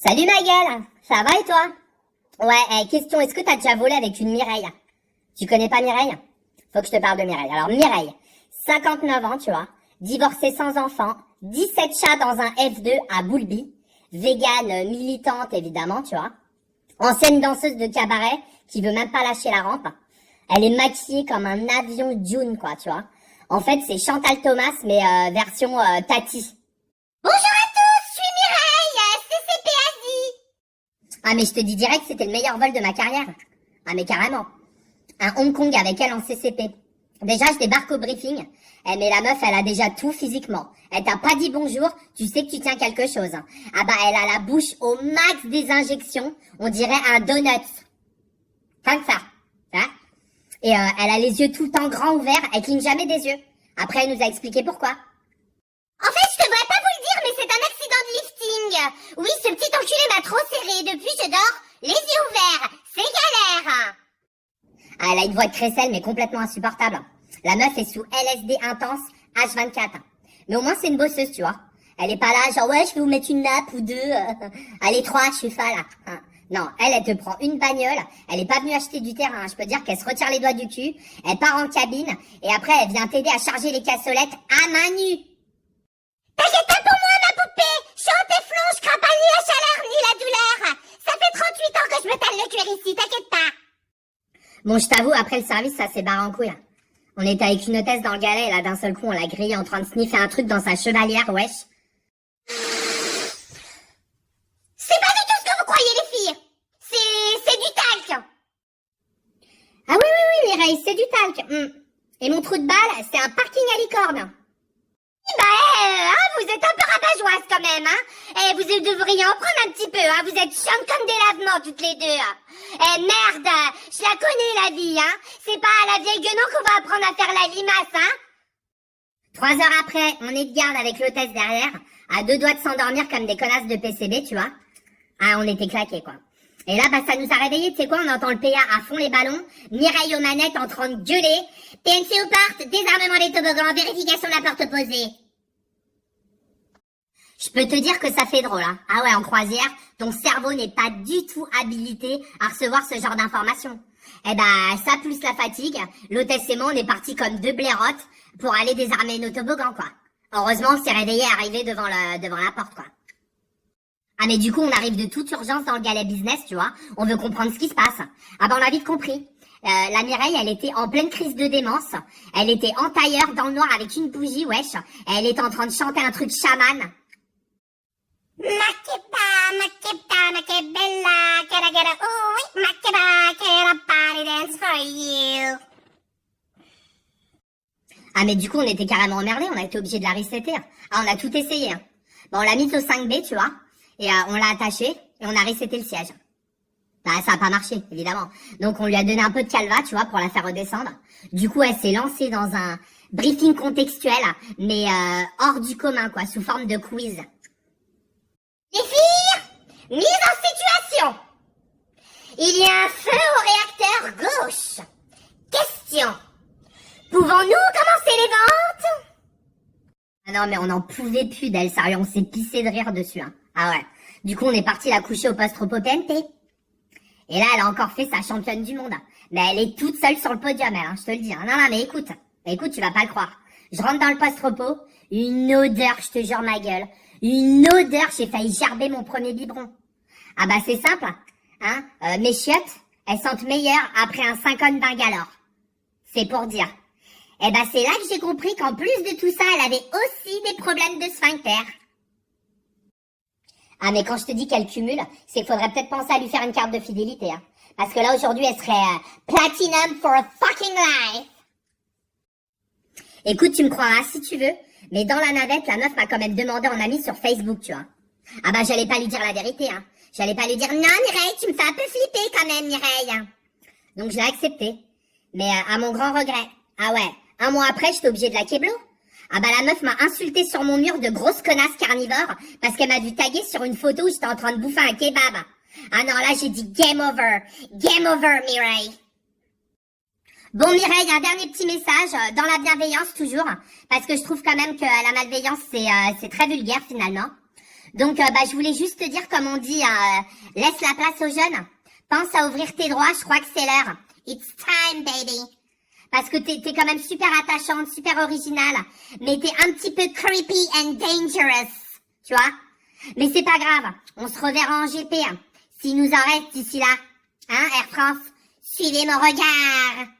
Salut ma gueule, ça va et toi? Ouais, question, est-ce que t'as déjà volé avec une Mireille? Tu connais pas Mireille? Faut que je te parle de Mireille. Alors Mireille, 59 ans, tu vois, divorcée sans enfant, 17 chats dans un F2 à Boulby, végane, militante évidemment, tu vois, ancienne danseuse de cabaret qui veut même pas lâcher la rampe. Elle est maquillée comme un avion Dune, quoi, tu vois. En fait, c'est Chantal Thomas, mais version Tati. Bonjour à tous, je suis Mireille, CCP Asie. Ah mais je te dis direct, c'était le meilleur vol de ma carrière. Ah mais carrément. Un Hong Kong avec elle en CCP. Déjà, je débarque au briefing. Mais la meuf, elle a déjà tout physiquement. Elle t'a pas dit bonjour, tu sais que tu tiens quelque chose. Ah bah, elle a la bouche au max des injections. On dirait un donut. Comme ça. Hein? Et elle a les yeux tout le temps grands ouverts, elle cligne jamais des yeux. Après, elle nous a expliqué pourquoi. En fait, je devrais pas vous le dire, mais c'est un accident de lifting. Oui, ce petit enculé m'a trop serré. Depuis, je dors les yeux ouverts. C'est galère. Ah, elle a une voix de crécelle, mais complètement insupportable. La meuf est sous LSD intense, H24. Mais au moins, c'est une bosseuse, tu vois. Elle est pas là, genre, ouais, je vais vous mettre une nappe ou deux. Allez, 3, je suis là. Hein. Non, elle te prend une bagnole. Elle est pas venue acheter du terrain. Je peux dire qu'elle se retire les doigts du cul. Elle part en cabine. Et après, elle vient t'aider à charger les cassolettes à main nue. T'inquiète pas pour moi, ma poupée. Je suis en téflon, je crains pas ni la chaleur ni la douleur. Ça fait 38 ans que je me tale le cuir ici, t'inquiète pas. Bon, je t'avoue, après le service, ça s'est barré en couille. On était avec une hôtesse dans le galet et là, d'un seul coup, on l'a grillée en train de sniffer un truc dans sa chevalière, wesh. C'est pas du tout ce que vous croyez, les filles. C'est du talc. Ah oui, Mireille, c'est du talc. Et mon trou de balle, c'est un parking à licorne. Vous êtes un peu rabat-joie quand même, hein. Vous devriez en prendre un petit peu, hein. Vous êtes chiantes comme des lavements toutes les deux. Merde, je la connais la vie, hein. C'est pas à la vieille guenon qu'on va apprendre à faire la limace, hein. 3 heures après, on est de garde avec l'hôtesse derrière, à 2 doigts de s'endormir comme des connasses de PCB, tu vois. Ah, on était claqués, quoi. Et là, bah, ça nous a réveillés, tu sais quoi, on entend le PA à fond les ballons, Mireille aux manettes en train de gueuler, PNC aux portes, désarmement des toboggans, vérification de la porte opposée. Je peux te dire que ça fait drôle, hein. Ah ouais, en croisière, ton cerveau n'est pas du tout habilité à recevoir ce genre d'informations. Eh bah, ça plus la fatigue, l'hôtesse et moi, on est partis comme deux blairottes pour aller désarmer nos toboggans, quoi. Heureusement, on s'est réveillé arrivé devant la porte, quoi. Ah mais du coup, on arrive de toute urgence dans le galet business, tu vois. On veut comprendre ce qui se passe. Ah bah, on a vite compris. La Mireille, elle était en pleine crise de démence. Elle était en tailleur dans le noir avec une bougie, wesh. Elle était en train de chanter un truc chaman. Makeba, makebella, kera, oh oui, makeba, kera, party dance for you. Ah mais du coup, on était carrément emmerdés, on a été obligés de la resetter. Ah, on a tout essayé. Hein. Bon, on l'a mise au 5B, tu vois. Et on l'a attachée et on a reseté le siège. Bah, ça a pas marché, évidemment. Donc, on lui a donné un peu de calva, tu vois, pour la faire redescendre. Du coup, elle s'est lancée dans un briefing contextuel, mais hors du commun, quoi, sous forme de quiz. Les filles, mise en situation. Il y a un feu au réacteur gauche. Question. Pouvons-nous commencer les ventes? Ah non, mais on n'en pouvait plus d'elle, sérieux, on s'est pissé de rire dessus. Hein. Ah ouais. Du coup, on est parti la coucher au post-repo PNP. Et là, elle a encore fait sa championne du monde. Mais elle est toute seule sur le podium, elle, hein, je te le dis. Hein. Non, mais écoute, tu vas pas le croire. Je rentre dans le post-repo, une odeur, je te jure ma gueule. Une odeur, j'ai failli gerber mon premier biberon. Ah bah c'est simple, hein. Mes chiottes, elles sentent meilleures après un 50 Bangalore. C'est pour dire. Eh ben c'est là que j'ai compris qu'en plus de tout ça, elle avait aussi des problèmes de sphincter. Ah mais quand je te dis qu'elle cumule, c'est qu'il faudrait peut-être penser à lui faire une carte de fidélité. Hein. Parce que là aujourd'hui, elle serait platinum for a fucking life. Écoute, tu me croiras si tu veux, mais dans la navette, la meuf m'a quand même demandé en ami sur Facebook, tu vois. Ah bah j'allais pas lui dire la vérité, hein. J'allais pas lui dire « Non Mireille, tu me fais un peu flipper quand même Mireille ». Donc je l'ai accepté. Mais à mon grand regret. Ah ouais, 1 mois après, j'étais obligée de la kéblo. Ah bah la meuf m'a insulté sur mon mur de grosse connasse carnivore parce qu'elle m'a dû taguer sur une photo où j'étais en train de bouffer un kebab. Ah non, là j'ai dit game over Mireille. Bon Mireille, un dernier petit message, dans la bienveillance toujours, parce que je trouve quand même que la malveillance c'est très vulgaire finalement. Donc, je voulais juste te dire, comme on dit, laisse la place aux jeunes. Pense à ouvrir tes droits, je crois que c'est l'heure. It's time, baby. Parce que t'es quand même super attachante, super originale, mais t'es un petit peu creepy and dangerous, tu vois. Mais c'est pas grave, on se reverra en GP, s'il nous en reste d'ici là. Hein, Air France, suivez mon regard.